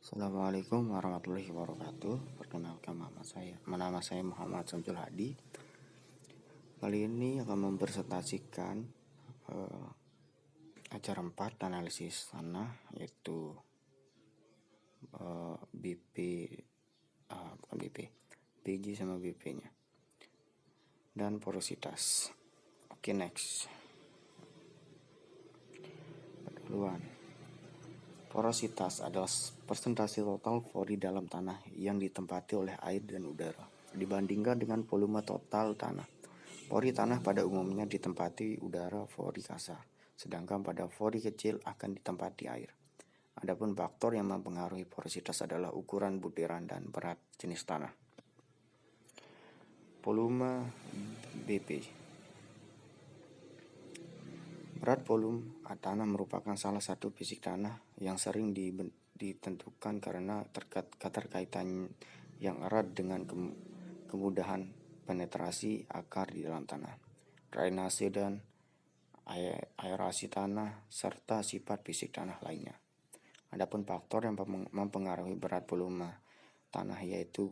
Assalamualaikum warahmatullahi wabarakatuh. Perkenalkan nama saya Muhammad Samsul Hadi. Kali ini akan mempresentasikan acara 4 analisis tanah, yaitu BP, bukan BP, BG sama BP-nya, dan porositas. Oke, next. Pendahuluan. Porositas adalah persentase total pori dalam tanah yang ditempati oleh air dan udara dibandingkan dengan volume total tanah. Pori tanah pada umumnya ditempati udara pori kasar, sedangkan pada pori kecil akan ditempati air. Adapun faktor yang mempengaruhi porositas adalah ukuran butiran dan berat jenis tanah. Volume BP. Berat volume tanah merupakan salah satu fisik tanah yang sering ditentukan karena keterkaitan yang erat dengan kemudahan penetrasi akar di dalam tanah, drainase dan aerasi tanah, serta sifat fisik tanah lainnya. Adapun faktor yang mempengaruhi berat volume tanah yaitu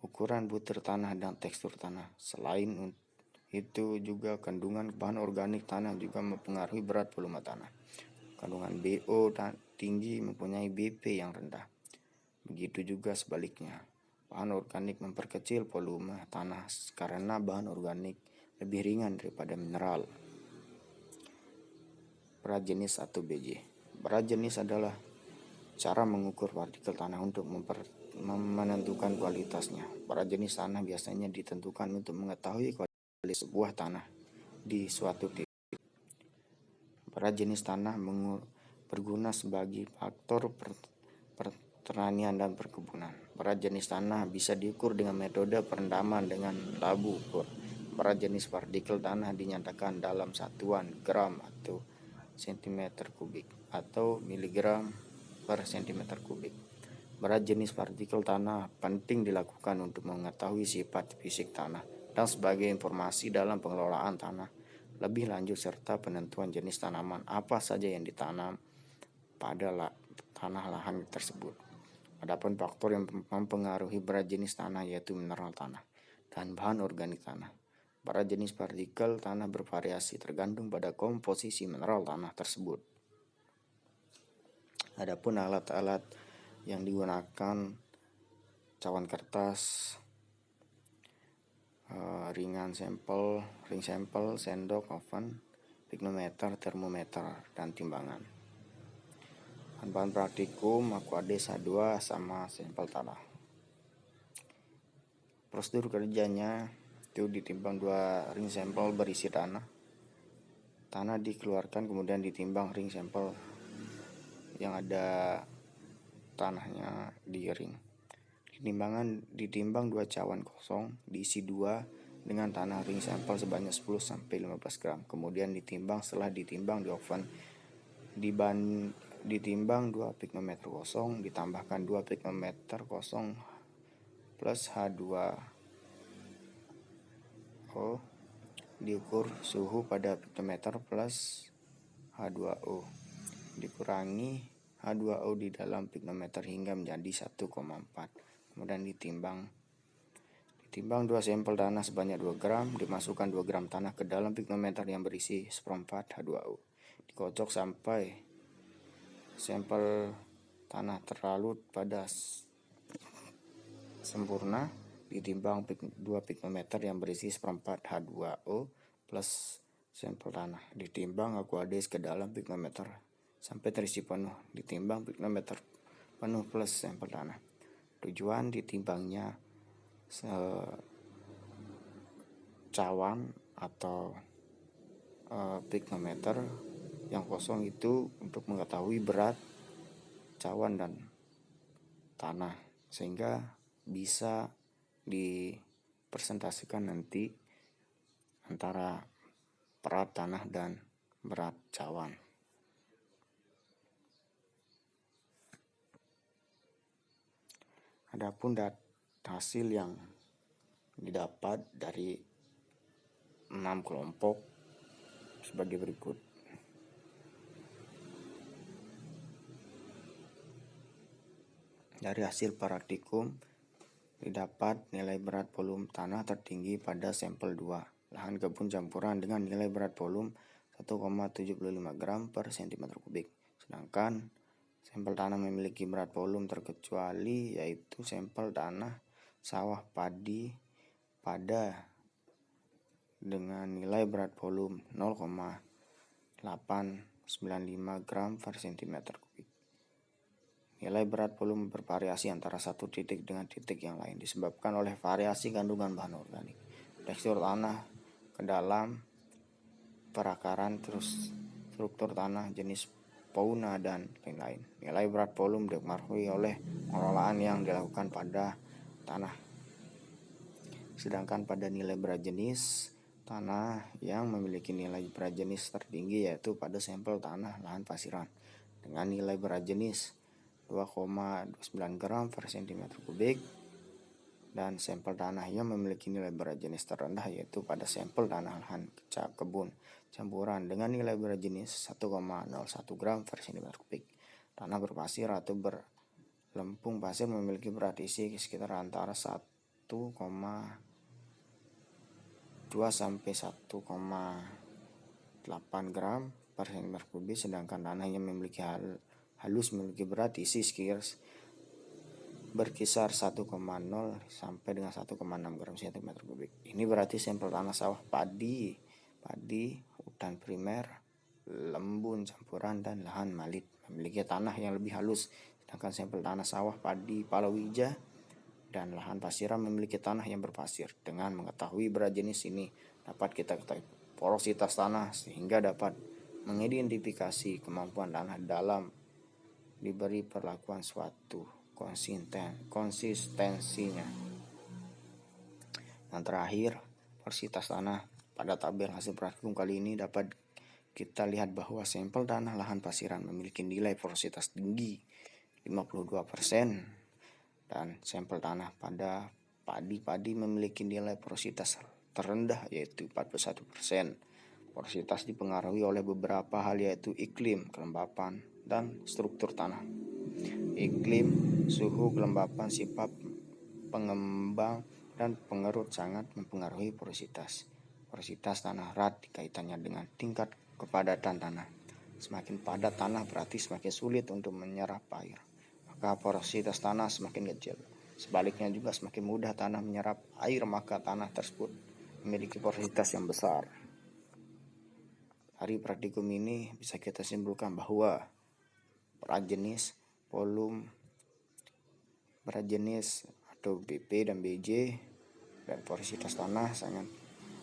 ukuran butir tanah dan tekstur tanah. Selain itu juga kandungan bahan organik tanah juga mempengaruhi berat volume tanah. Kandungan BO tinggi mempunyai BP yang rendah. Begitu juga sebaliknya. Bahan organik memperkecil volume tanah karena bahan organik lebih ringan daripada mineral. Berat jenis atau BJ. Berat jenis adalah cara mengukur partikel tanah untuk menentukan kualitasnya. Berat jenis tanah biasanya ditentukan untuk mengetahui kualitas sebuah tanah di suatu titik. Berat jenis tanah berguna sebagai faktor pertanian dan perkebunan. Berat jenis tanah bisa diukur dengan metode perendaman dengan labu ukur. Berat jenis partikel tanah dinyatakan dalam satuan gram atau sentimeter kubik atau miligram per sentimeter kubik. Berat jenis partikel tanah penting dilakukan untuk mengetahui sifat fisik tanah dan sebagai informasi dalam pengelolaan tanah lebih lanjut serta penentuan jenis tanaman apa saja yang ditanam pada tanah lahan tersebut. Adapun faktor yang mempengaruhi berat jenis tanah yaitu mineral tanah dan bahan organik tanah. Berat jenis partikel tanah bervariasi tergantung pada komposisi mineral tanah tersebut. Adapun alat-alat yang digunakan cawan kertas, ring sampel, sendok, oven, pignometer, termometer, dan timbangan. Bahan praktikum Aquades H2 sama sampel tanah. Prosedur kerjanya itu ditimbang 2 ring sampel berisi tanah. Tanah dikeluarkan kemudian ditimbang ring sampel yang ada tanahnya di ring. Ditimbang 2 cawan kosong diisi 2 dengan tanah ring sampel sebanyak 10-15 gram. Kemudian ditimbang. Setelah ditimbang di oven, ditimbang 2 pignometer kosong ditambahkan 2 pignometer kosong plus H2O, diukur suhu pada pignometer plus H2O, dikurangi H2O di dalam pignometer hingga menjadi 1,4. Kemudian ditimbang 2 sampel tanah sebanyak 2 gram, dimasukkan 2 gram tanah ke dalam pignometer yang berisi 1/4 H2O. Dikocok sampai sampel tanah terlalu pada sempurna, ditimbang 2 pignometer yang berisi 1/4 H2O plus sampel tanah, ditimbang Aquades ke dalam pignometer sampai terisi penuh, ditimbang pignometer penuh plus sampel tanah. Tujuan ditimbangnya cawan atau pignometer yang kosong itu untuk mengetahui berat cawan dan tanah sehingga bisa dipresentasikan nanti antara berat tanah dan berat cawan. Adapun hasil yang didapat dari 6 kelompok sebagai berikut. Dari hasil praktikum didapat nilai berat volume tanah tertinggi pada sampel 2 lahan kebun campuran dengan nilai berat volume 1,75 gram per cm kubik. Sedangkan sampel tanah memiliki berat volume terkecuali, yaitu sampel tanah sawah padi pada dengan nilai berat volume 0,895 gram per cm kubik. Nilai berat volume bervariasi antara satu titik dengan titik yang lain disebabkan oleh variasi kandungan bahan organik, tekstur tanah ke dalam, perakaran, terus struktur tanah, jenis fauna, dan lain-lain. Nilai berat volume dipengaruhi oleh pengelolaan yang dilakukan pada tanah. Sedangkan pada nilai berat jenis tanah yang memiliki nilai berat jenis tertinggi yaitu pada sampel tanah lahan pasiran dengan nilai berat jenis 2,29 gram per cm kubik, dan sampel tanah yang memiliki nilai berat jenis terendah yaitu pada sampel tanah lahan kebun campuran dengan nilai berat jenis 1,01 gram per cm kubik. Tanah berpasir atau berlempung pasir memiliki berat isi sekitar antara 1,2 sampai 1,8 gram per cm kubik, sedangkan tanah yang memiliki halus memiliki berat isi sekitar berkisar 1,0 sampai dengan 1,6 gram cm kubik. Ini berarti sampel tanah sawah padi, hutan primer, lembun campuran, dan lahan malit memiliki tanah yang lebih halus, sedangkan sampel tanah sawah padi, palawija, dan lahan pasiran memiliki tanah yang berpasir. Dengan mengetahui berat jenis ini dapat kita ketahui porositas tanah sehingga dapat mengidentifikasi kemampuan tanah dalam diberi perlakuan suatu konsistensinya. Yang terakhir, porositas tanah. Pada tabel hasil praktikum kali ini dapat kita lihat bahwa sampel tanah lahan pasiran memiliki nilai porositas tinggi 52%, dan sampel tanah pada padi memiliki nilai porositas terendah yaitu 41%. Porositas dipengaruhi oleh beberapa hal yaitu iklim, kelembapan, dan struktur tanah. Iklim, suhu, kelembapan, sifat pengembang, dan pengerut sangat mempengaruhi porositas. Porositas tanah erat kaitannya dengan tingkat kepadatan tanah. Semakin padat tanah berarti semakin sulit untuk menyerap air, maka porositas tanah semakin kecil. Sebaliknya juga semakin mudah tanah menyerap air, maka tanah tersebut memiliki porositas yang besar. Dari praktikum ini bisa kita simpulkan bahwa berat jenis, volume, berat jenis atau BP dan BJ, dan porositas tanah sangat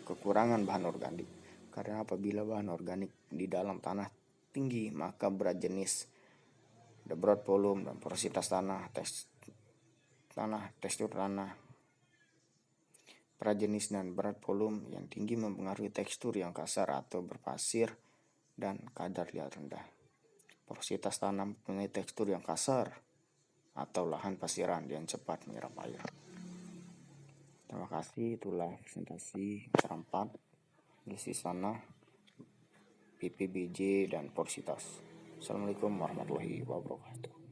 kekurangan bahan organik. Karena apabila bahan organik di dalam tanah tinggi, maka berat jenis, berat volume, dan porositas tanah, tekstur tanah, berat jenis dan berat volume yang tinggi mempengaruhi tekstur yang kasar atau berpasir dan kadar liat rendah. Porositas tanah mempunyai tekstur yang kasar atau lahan pasiran yang cepat menyerap air. Terima kasih, itulah presentasi cara 4 analisis tanah, PPBJ, dan porositas. Assalamualaikum warahmatullahi wabarakatuh.